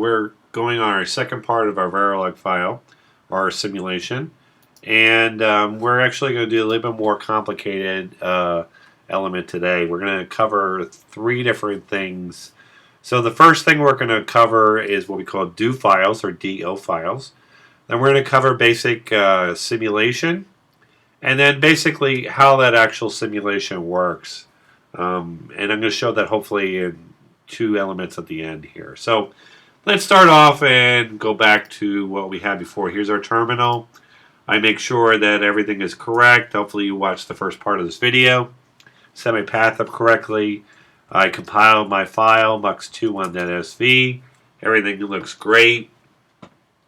We're going on our second part of our Verilog file, our simulation, and we're actually going to do a little bit more complicated element today. We're going to cover three different things. So the first thing we're going to cover is what we call do files or DO files. Then we're going to cover basic simulation, and then basically how that actual simulation works. And I'm going to show that hopefully in two elements at the end here. So let's start off and go back to what we had before. Here's our terminal. I make sure that everything is correct. Hopefully you watched the first part of this video. Set my path up correctly. I compiled my file, mux21.sv. Everything looks great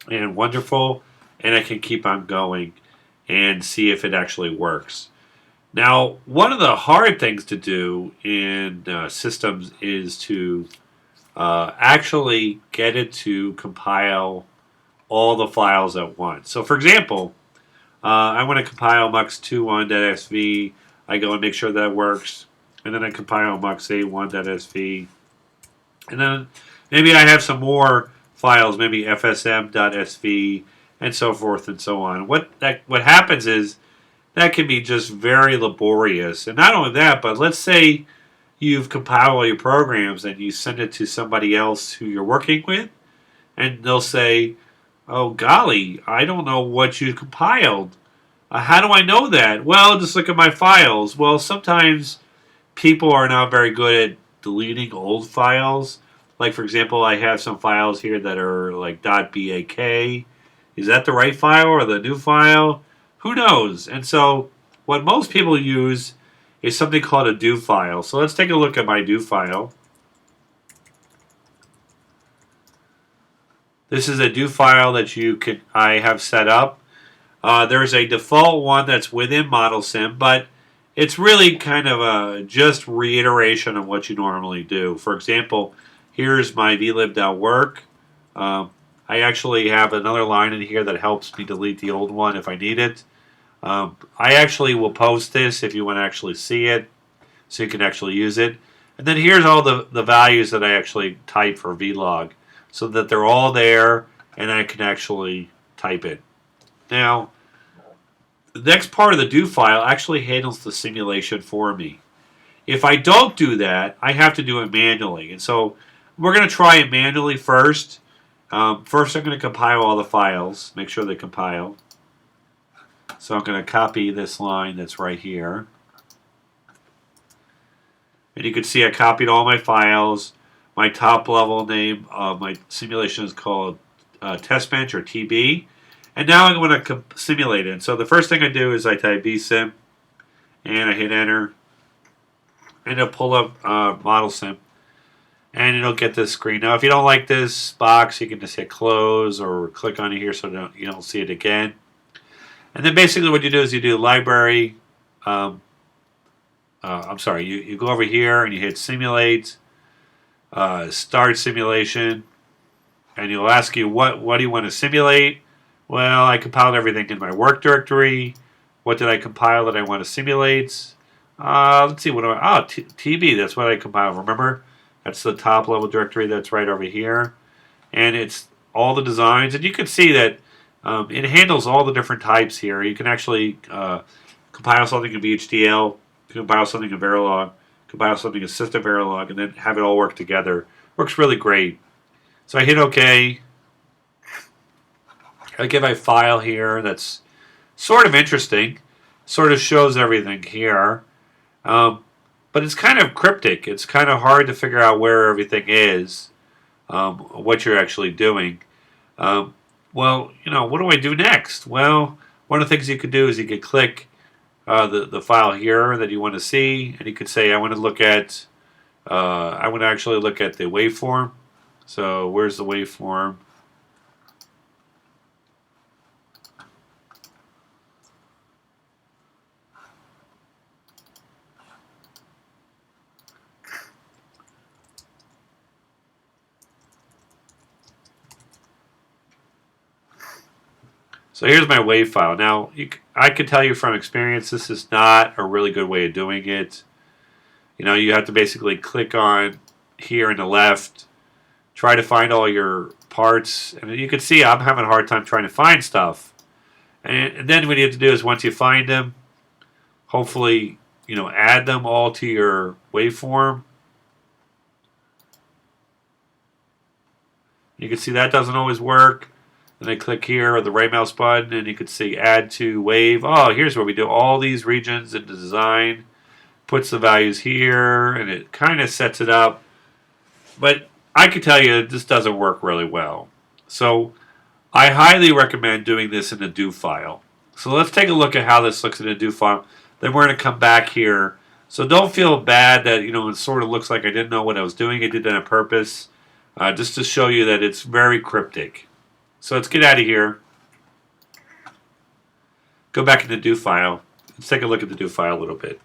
and wonderful. And I can keep on going and see if it actually works. Now, one of the hard things to do in systems is to actually get it to compile all the files at once. So, for example, I want to compile mux21.sv. I go and make sure that works, and then I compile mux81.sv, and then maybe I have some more files, maybe fsm.sv, and so forth and so on. What happens is that can be just very laborious, and not only that, but let's say you've compiled all your programs and you send it to somebody else who you're working with, and they'll say, oh golly, I don't know what you compiled. How do I know that? Well, just look at my files. Well, sometimes people are not very good at deleting old files. Like, for example, I have some files here that are like .bak. Is that the right file or the new file? Who knows? And so what most people use is something called a do file. So let's take a look at my do file. This is a do file that I have set up. There's a default one that's within ModelSim, but it's really kind of a just reiteration of what you normally do. For example, here's my vlib.work. I actually have another line in here that helps me delete the old one if I need it. I actually will post this if you want to actually see it, so you can actually use it. And then here's all the values that I actually type for Verilog, so that they're all there and I can actually type it. Now, the next part of the do file actually handles the simulation for me. If I don't do that, I have to do it manually. And so we're going to try it manually first. First, I'm going to compile all the files, make sure they compile. So I'm going to copy this line that's right here. And you can see I copied all my files. My top level name of my simulation is called testbench or TB. And now I'm going to simulate it. So the first thing I do is I type vsim and I hit enter. And it'll pull up ModelSim. And it'll get this screen. Now if you don't like this box, you can just hit close or click on it here so you don't see it again. And then basically what you do is you do library. You go over here and you hit simulate, start simulation, and it'll ask you what do you want to simulate. Well, I compiled everything in my work directory. What did I compile that I want to simulate? Let's see, TB, that's what I compiled. Remember, that's the top level directory that's right over here. And it's all the designs. And you can see that it handles all the different types here. You can actually compile something in VHDL, compile something in Verilog, compile something in SystemVerilog, and then have it all work together. Works really great. So I hit OK. I give a file here that's sort of interesting. Sort of shows everything here. But it's kind of cryptic. It's kind of hard to figure out where everything is, what you're actually doing. Well, what do I do next? Well, one of the things you could do is you could click the file here that you want to see, and you could say, I want to actually look at the waveform. So where's the waveform? So here's my wave file. Now, I can tell you from experience, this is not a really good way of doing it. You have to basically click on here in the left, try to find all your parts, and you can see I'm having a hard time trying to find stuff. And then what you have to do is once you find them, hopefully, add them all to your waveform. You can see that doesn't always work. And I click here with the right mouse button, and you can see add to wave. Oh, here's where we do all these regions in the design. Puts the values here, and it kind of sets it up. But I can tell you this doesn't work really well. So I highly recommend doing this in the Dofile. So let's take a look at how this looks in the Dofile. Then we're going to come back here. So don't feel bad that it sort of looks like I didn't know what I was doing. I did that on purpose, just to show you that it's very cryptic. So let's get out of here. Go back into Dofile. Let's take a look at the Dofile a little bit.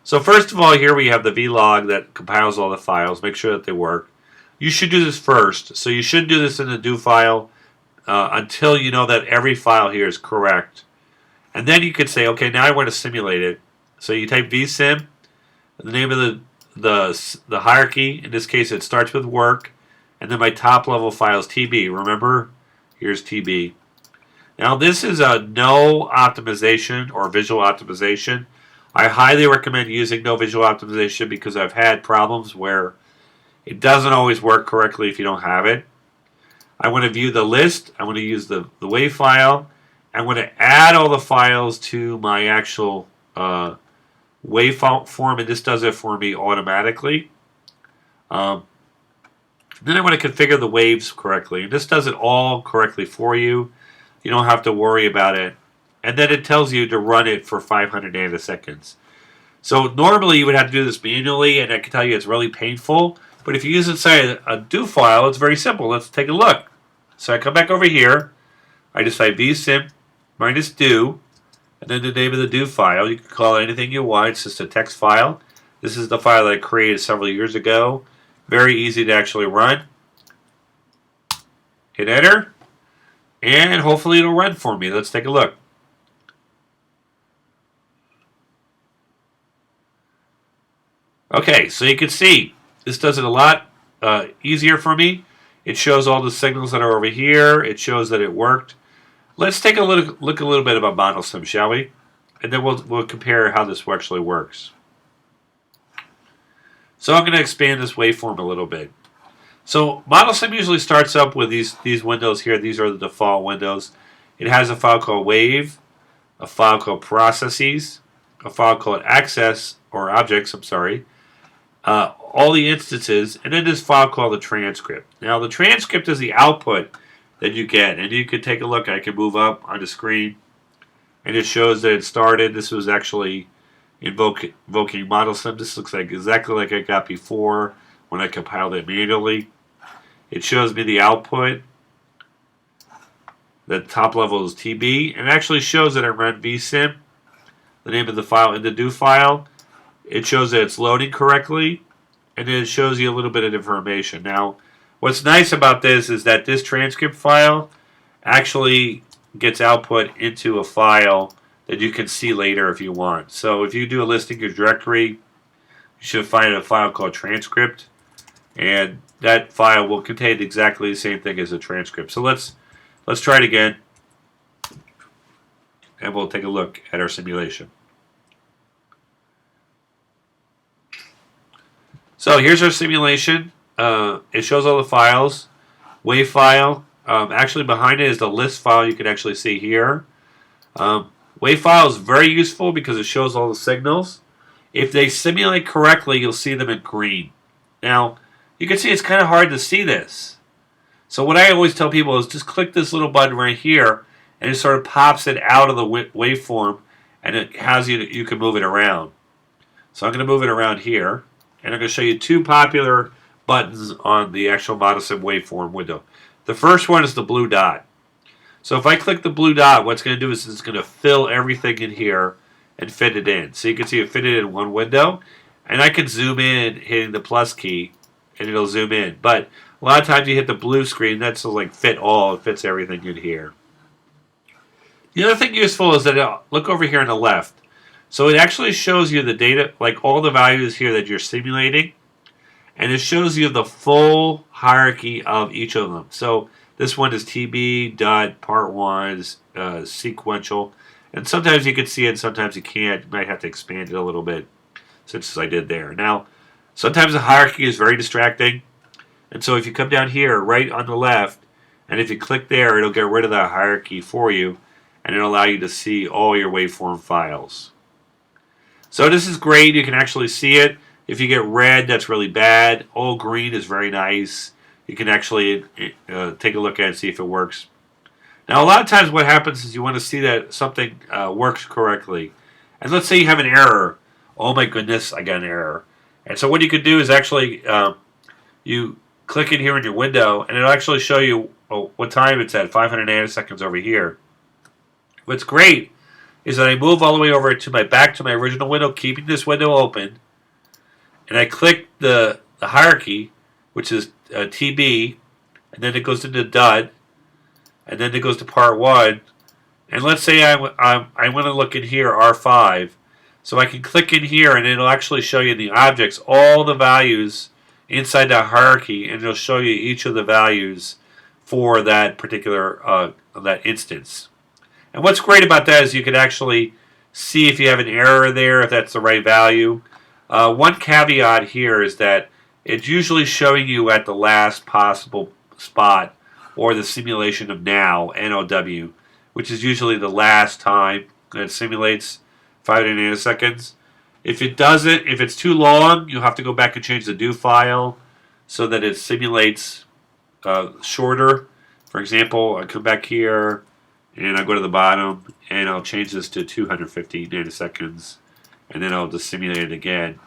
So first of all, here we have the Verilog that compiles all the files. Make sure that they work. You should do this first. So you should do this in the Dofile until you know that every file here is correct. And then you could say, okay, now I want to simulate it. So you type vsim, the name of the hierarchy. In this case, it starts with work. And then my top level file is TB. Remember? Here's TB. Now this is a no optimization or visual optimization. I highly recommend using no visual optimization because I've had problems where it doesn't always work correctly if you don't have it. I want to view the list. I want to use the WAV file. I want to add all the files to my actual waveform, and this does it for me automatically. Then I want to configure the waves correctly. And this does it all correctly for you. You don't have to worry about it. And then it tells you to run it for 500 nanoseconds. So normally you would have to do this manually, and I can tell you it's really painful. But if you use it inside a Dofile, it's very simple. Let's take a look. So I come back over here. I just type vsim minus do, and then the name of the Dofile. You can call it anything you want. It's just a text file. This is the file that I created several years ago. Very easy to actually run. Hit enter, and hopefully it'll run for me. Let's take a look. Okay, so you can see this does it a lot easier for me. It shows all the signals that are over here. It shows that it worked. Let's take a look a little bit about ModelSim, shall we? And then we'll compare how this actually works. So I'm going to expand this waveform a little bit. So ModelSim usually starts up with these windows here. These are the default windows. It has a file called Wave, a file called Processes, a file called Access or Objects. I'm sorry. All the instances, and then this file called the transcript. Now the transcript is the output that you get, and you can take a look. I can move up on the screen, and it shows that it started. This was actually invoking ModelSim. This looks like exactly like I got before when I compiled it manually. It shows me the output. The top level is TB, and it actually shows that I run vsim, the name of the file in the Dofile. It shows that it's loading correctly, and then it shows you a little bit of information. Now, what's nice about this is that this transcript file actually gets output into a file that you can see later if you want. So if you do a listing your directory, you should find a file called transcript, and that file will contain exactly the same thing as a transcript. So let's try it again, and we'll take a look at our simulation. So here's our simulation. It shows all the files. WAV file. Actually behind it is the list file you can actually see here. WAV file is very useful because it shows all the signals. If they simulate correctly, you'll see them in green. Now, you can see it's kind of hard to see this. So what I always tell people is just click this little button right here, and it sort of pops it out of the waveform, and it has you can move it around. So I'm going to move it around here, and I'm going to show you two popular buttons on the actual ModelSim waveform window. The first one is the blue dot. So if I click the blue dot, what's going to do is it's going to fill everything in here and fit it in. So you can see it fitted in one window, and I can zoom in hitting the plus key, and it'll zoom in. But a lot of times you hit the blue screen, that's like fit all, it fits everything in here. The other thing useful is that look over here on the left. So it actually shows you the data, like all the values here that you're simulating. and it shows you the full hierarchy of each of them. So this one is TB.part1 sequential, and sometimes you can see it, sometimes you can't. You might have to expand it a little bit, such as I did there. Now, sometimes the hierarchy is very distracting, and so if you come down here, right on the left, and if you click there, it'll get rid of that hierarchy for you, and it'll allow you to see all your waveform files. So this is great. You can actually see it. If you get red, that's really bad. All green is very nice. You can actually take a look at it and see if it works. Now, a lot of times what happens is you want to see that something works correctly. And let's say you have an error. Oh my goodness, I got an error. And so what you could do is actually you click in here in your window, and it'll actually show you what time it's at, 500 nanoseconds over here. What's great is that I move all the way over to back to my original window, keeping this window open, and I click the hierarchy, which is TB, and then it goes into DUD, and then it goes to part 1. And let's say I want to look in here, R5, so I can click in here, and it'll actually show you the objects, all the values inside that hierarchy, and it'll show you each of the values for that particular that instance. And what's great about that is you can actually see if you have an error there, if that's the right value. One caveat here is that it's usually showing you at the last possible spot, or the simulation of now, NOW, which is usually the last time that it simulates 500 nanoseconds. If it doesn't, if it's too long, you'll have to go back and change the Dofile so that it simulates shorter. For example, I come back here and I go to the bottom and I'll change this to 250 nanoseconds, and then I'll just simulate it again.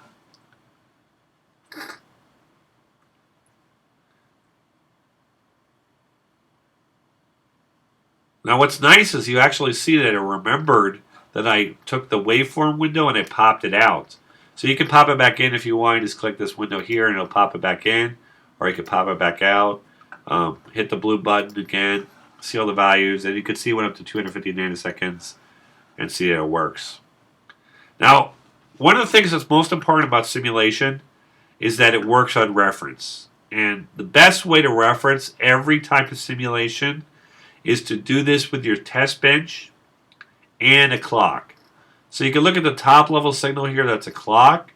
Now what's nice is you actually see that it remembered that I took the waveform window and I popped it out. So you can pop it back in if you want. Just click this window here and it'll pop it back in, or you can pop it back out. Hit the blue button again, see all the values, and you can see it went up to 250 nanoseconds and see that it works. Now, one of the things that's most important about simulation is that it works on reference. And the best way to reference every type of simulation is to do this with your test bench and a clock. So you can look at the top level signal here, that's a clock,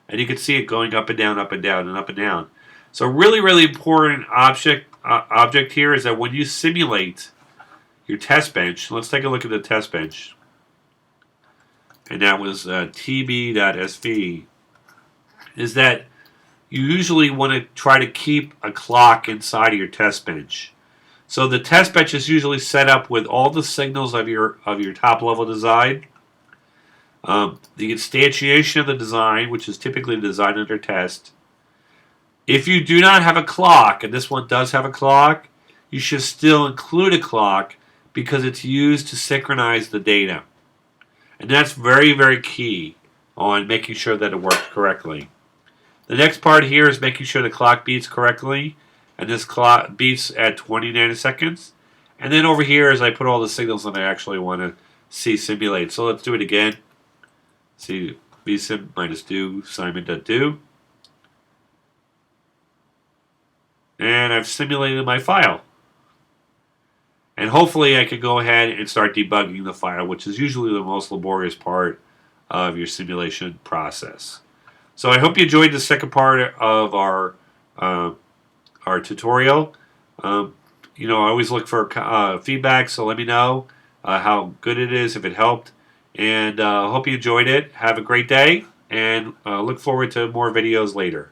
and you can see it going up and down, up and down, and up and down. So really, really important object here is that when you simulate your test bench, let's take a look at the test bench. And that was tb.sv, is that you usually want to try to keep a clock inside of your test bench. So the test bench is usually set up with all the signals of your top level design. The instantiation of the design, which is typically designed under test. If you do not have a clock, and this one does have a clock, you should still include a clock because it's used to synchronize the data. And that's very, very key on making sure that it works correctly. The next part here is making sure the clock beats correctly. And this clock beats at 20 nanoseconds. And then over here is I put all the signals that I actually want to see simulate. So let's do it again. See vsim minus do, simon.do. And I've simulated my file. And hopefully I can go ahead and start debugging the file, which is usually the most laborious part of your simulation process. So I hope you enjoyed the second part of our tutorial. You know, I always look for feedback, so let me know how good it is, if it helped. And hope you enjoyed it. Have a great day, and look forward to more videos later.